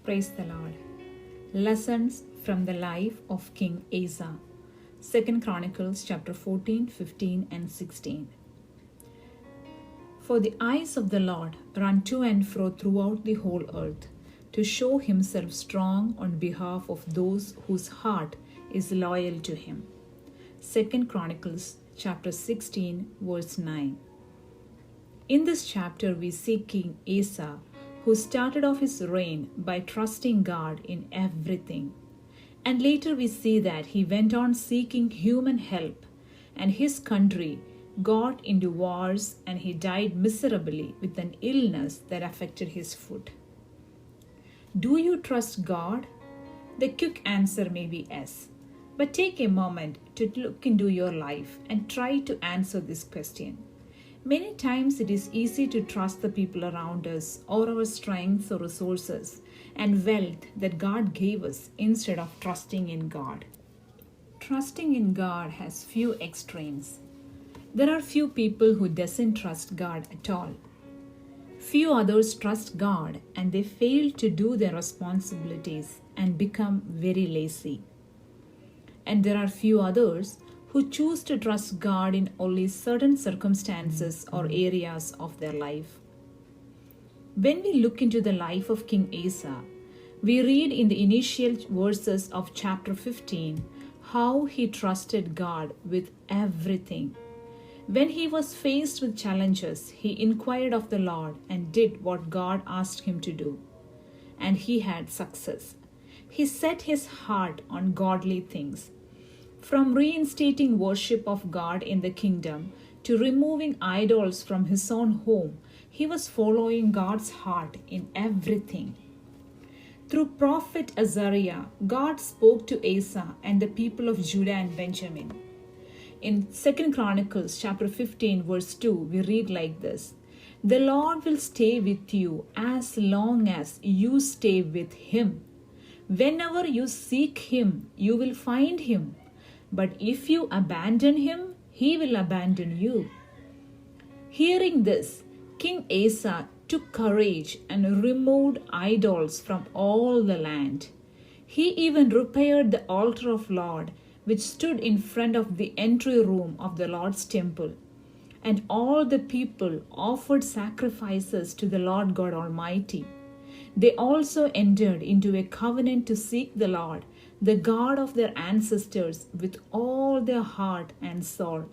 Praise the Lord. Lessons from the life of King Asa. 2 Chronicles chapter 14, 15 and 16. For the eyes of the Lord run to and fro throughout the whole earth, to show himself strong on behalf of those whose heart is loyal to him. 2 Chronicles chapter 16 verse 9. In this chapter we see King Asa, who started off his reign by trusting God in everything. And later we see that he went on seeking human help, and his country got into wars and he died miserably with an illness that affected his foot. Do you trust God? The quick answer may be yes. But take a moment to look into your life and try to answer this question. Many times it is easy to trust the people around us or our strengths or resources and wealth that God gave us instead of trusting in God. Trusting in God has few extremes. There are few people who doesn't trust God at all. Few others trust God and they fail to do their responsibilities and become very lazy. And there are few others who choose to trust God in only certain circumstances or areas of their life. When we look into the life of King Asa, we read in the initial verses of chapter 15 how he trusted God with everything. When he was faced with challenges, he inquired of the Lord and did what God asked him to do. And he had success. He set his heart on godly things. From reinstating worship of God in the kingdom to removing idols from his own home, he was following God's heart in everything. Through prophet Azariah, God spoke to Asa and the people of Judah and Benjamin. In 2 Chronicles chapter 15 verse 2, we read like this: The Lord will stay with you as long as you stay with him. Whenever you seek him, you will find him. But if you abandon him, he will abandon you. Hearing this, King Asa took courage and removed idols from all the land. He even repaired the altar of Lord, which stood in front of the entry room of the Lord's temple. And all the people offered sacrifices to the Lord God Almighty. They also entered into a covenant to seek the Lord, the God of their ancestors, with all their heart and soul.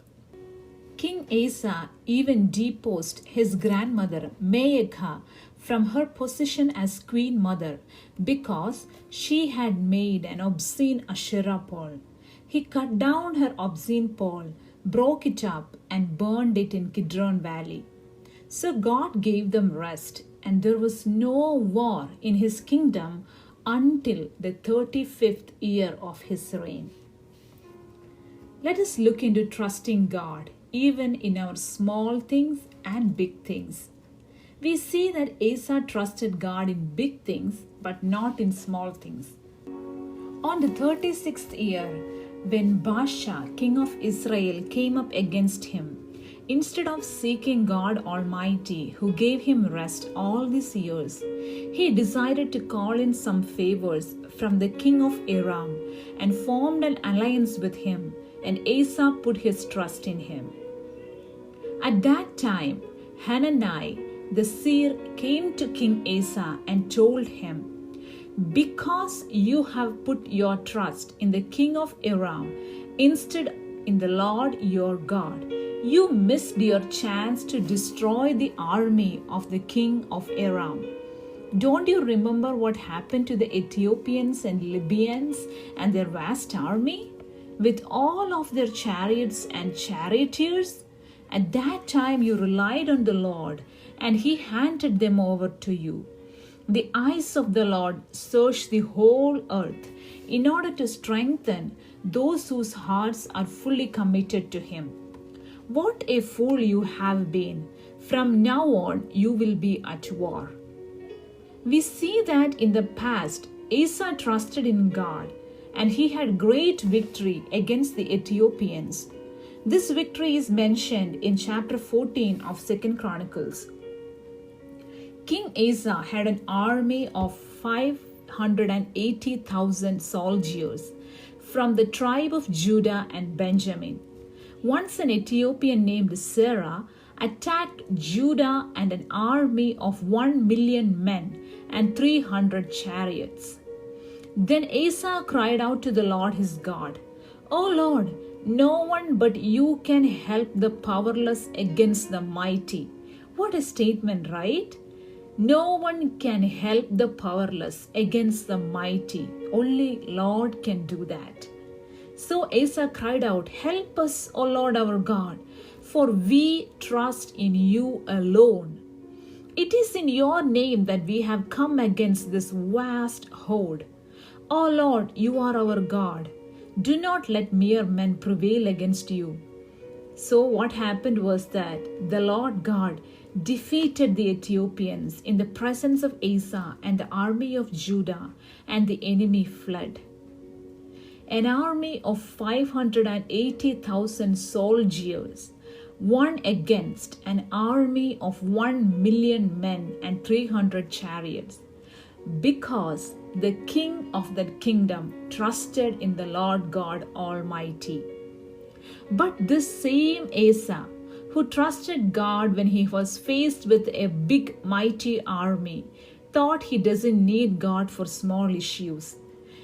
King Asa even deposed his grandmother Maacah from her position as queen mother because she had made an obscene Asherah pole. He cut down her obscene pole, broke it up, and burned it in Kidron Valley. So God gave them rest, and there was no war in his kingdom until the 35th year of his reign. Let us look into trusting God even in our small things and big things. We see that Asa trusted God in big things but not in small things. On the 36th year, when Baasha, king of Israel, came up against him, instead of seeking God Almighty, who gave him rest all these years, he decided to call in some favors from the king of Aram and formed an alliance with him, and Asa put his trust in him. At that time, Hanani the seer came to King Asa and told him, Because you have put your trust in the king of Aram instead in the Lord your God, you missed your chance to destroy the army of the king of Aram. Don't you remember what happened to the Ethiopians and Libyans and their vast army, with all of their chariots and charioteers? At that time you relied on the Lord, and he handed them over to you. The eyes of the Lord search the whole earth in order to strengthen those whose hearts are fully committed to him. What a fool you have been! From now on you will be at war. We see that in the past, Asa trusted in God and he had great victory against the Ethiopians. This victory is mentioned in chapter 14 of 2 Chronicles. King Asa had an army of 580,000 soldiers from the tribe of Judah and Benjamin. Once an Ethiopian named Sarah attacked Judah and an army of 1 million men and 300 chariots. Then Asa cried out to the Lord his God, "O Lord, no one but you can help the powerless against the mighty." What a statement, right? No one can help the powerless against the mighty. Only Lord can do that. So Asa cried out, "Help us, O Lord our God, for we trust in you alone. It is in your name that we have come against this vast horde. O Lord, you are our God. Do not let mere men prevail against you." So what happened was that the Lord God defeated the Ethiopians in the presence of Asa and the army of Judah, and the enemy fled. An army of 580,000 soldiers won against an army of 1 million men and 300 chariots, because the king of that kingdom trusted in the Lord God Almighty. But this same Asa, who trusted God when he was faced with a big mighty army, thought he doesn't need God for small issues.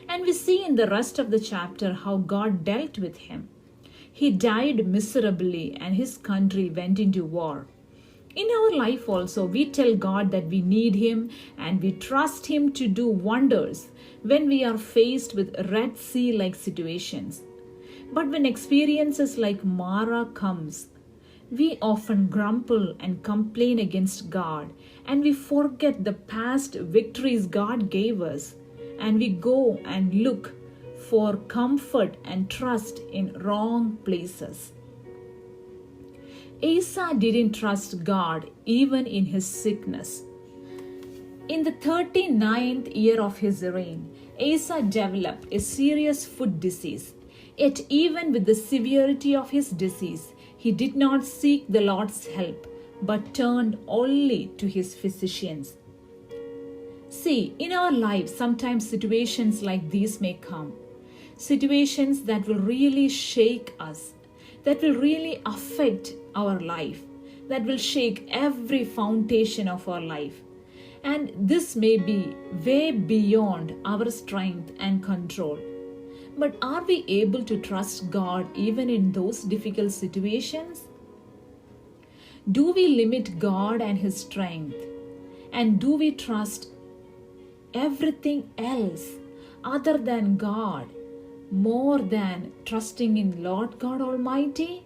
And we see in the rest of the chapter how God dealt with him. He died miserably and his country went into war. In our life also, we tell God that we need Him and we trust Him to do wonders when we are faced with Red Sea-like situations. But when experiences like Mara comes, we often grumble and complain against God, and we forget the past victories God gave us, and we go and look for comfort and trust in wrong places. Asa didn't trust God even in his sickness. In the 39th year of his reign, Asa developed a serious foot disease. Yet even with the severity of his disease, he did not seek the Lord's help, but turned only to his physicians. See, in our lives, sometimes situations like these may come. Situations that will really shake us, that will really affect our life, that will shake every foundation of our life. And this may be way beyond our strength and control. But are we able to trust God even in those difficult situations? Do we limit God and His strength? And do we trust everything else other than God more than trusting in Lord God Almighty?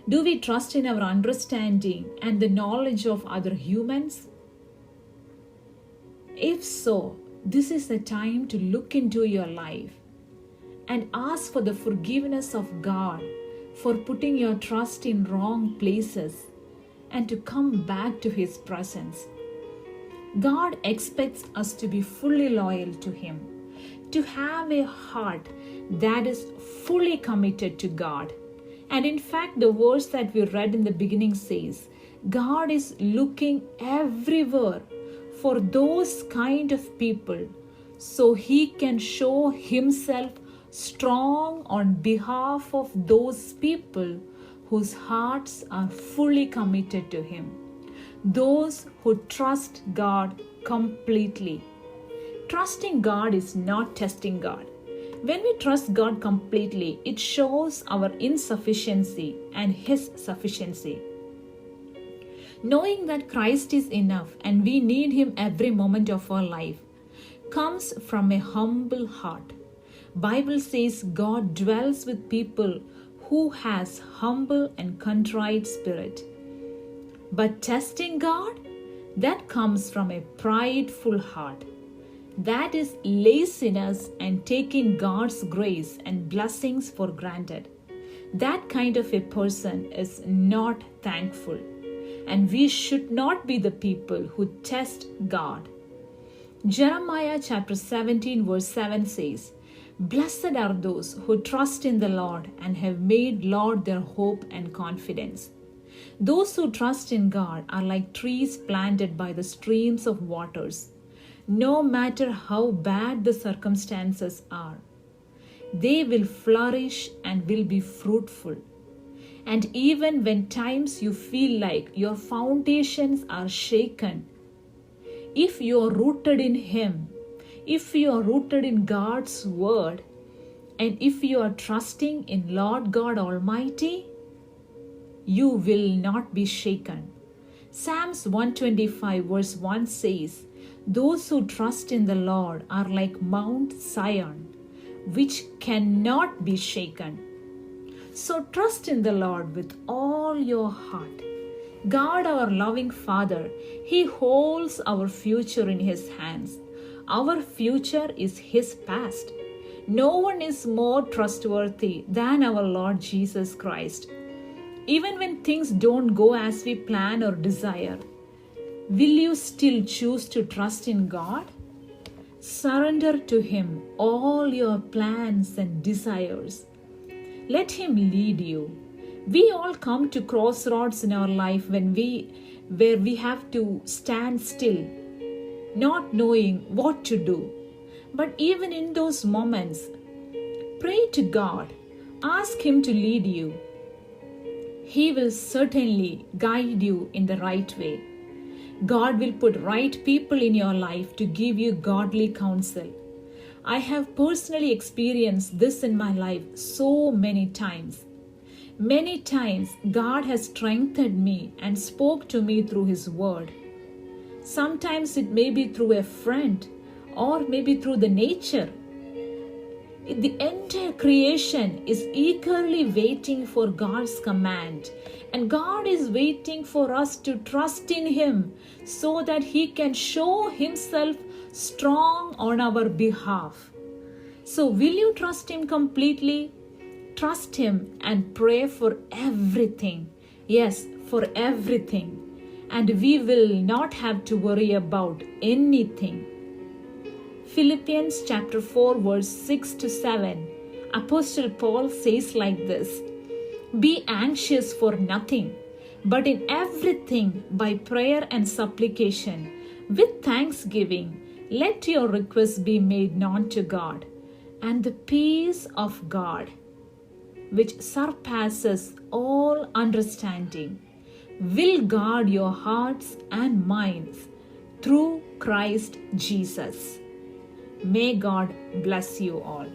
Do we trust in our understanding and the knowledge of other humans? If so, this is the time to look into your life and ask for the forgiveness of God for putting your trust in wrong places and to come back to His presence. God expects us to be fully loyal to Him, to have a heart that is fully committed to God. And in fact, the verse that we read in the beginning says, God is looking everywhere for those kind of people so He can show Himself strong on behalf of those people whose hearts are fully committed to Him. Those who trust God completely. Trusting God is not testing God. When we trust God completely, it shows our insufficiency and His sufficiency. Knowing that Christ is enough and we need Him every moment of our life comes from a humble heart. Bible says God dwells with people who has humble and contrite spirit. But testing God, that comes from a prideful heart. That is laziness and taking God's grace and blessings for granted. That kind of a person is not thankful. And we should not be the people who test God. Jeremiah chapter 17 verse 7 says, "Blessed are those who trust in the Lord and have made Lord their hope and confidence." Those who trust in God are like trees planted by the streams of waters. no matter how bad the circumstances are. They will flourish and will be fruitful. And even when times you feel like your foundations are shaken, if you are rooted in Him, if you are rooted in God's Word, and if you are trusting in Lord God Almighty, you will not be shaken. Psalms 125 verse 1 says, "Those who trust in the Lord are like Mount Zion, which cannot be shaken." So trust in the Lord with all your heart. God, our loving Father, He holds our future in His hands. Our future is His past. No one is more trustworthy than our Lord Jesus Christ. Even when things don't go as we plan or desire, will you still choose to trust in God? Surrender to Him all your plans and desires. Let Him lead you. We all come to crossroads in our life where we have to stand still, not knowing what to do. But even in those moments, pray to God. Ask Him to lead you. He will certainly guide you in the right way. God will put right people in your life to give you godly counsel. I have personally experienced this in my life so many times. Many times God has strengthened me and spoke to me through His Word. Sometimes it may be through a friend or maybe through the nature. The entire creation is eagerly waiting for God's command, and God is waiting for us to trust in Him so that He can show Himself strong on our behalf. So will you trust Him completely? Trust Him and pray for everything. Yes, for everything. And we will not have to worry about anything. Philippians chapter 4 verse 6 to 7. Apostle Paul says like this, "Be anxious for nothing, but in everything by prayer and supplication, with thanksgiving, let your requests be made known to God, and the peace of God, which surpasses all understanding, will guard your hearts and minds through Christ Jesus." May God bless you all.